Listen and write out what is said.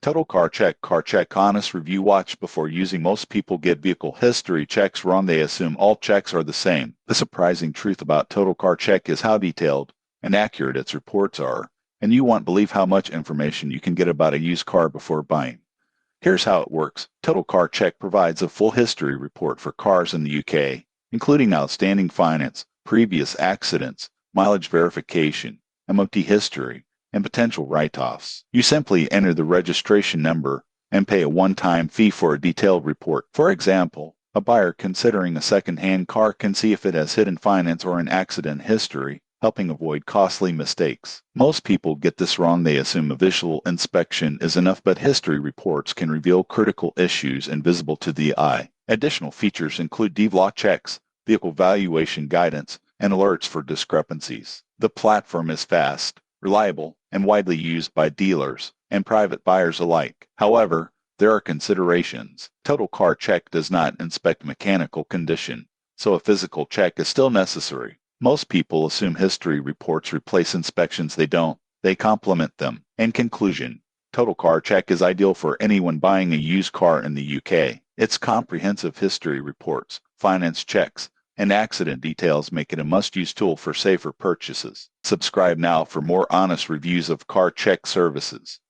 Total Car Check. Car Check honest review. Watch before using. Most people get vehicle history checks wrong. They assume all checks are the same. The surprising truth about Total Car Check is how detailed and accurate its reports are, and you won't believe how much information you can get about a used car before buying. Here's how it works. Total Car Check provides a full history report for cars in the UK, including outstanding finance, previous accidents, mileage verification, MOT history, and potential write-offs. You simply enter the registration number and pay a one-time fee for a detailed report. For example, a buyer considering a second-hand car can see if it has hidden finance or an accident history, helping avoid costly mistakes. Most people get this wrong. They assume a visual inspection is enough, but history reports can reveal critical issues invisible to the eye. Additional features include DVLA checks, vehicle valuation guidance, and alerts for discrepancies. The platform is fast, reliable, and widely used by dealers and private buyers alike. However, there are considerations. Total Car Check does not inspect mechanical condition, so a physical check is still necessary. Most people assume history reports replace inspections. They don't. They complement them. In conclusion, Total Car Check is ideal for anyone buying a used car in the UK. Its comprehensive history reports, finance checks, and accident details make it a must-use tool for safer purchases. Subscribe now for more honest reviews of car check services.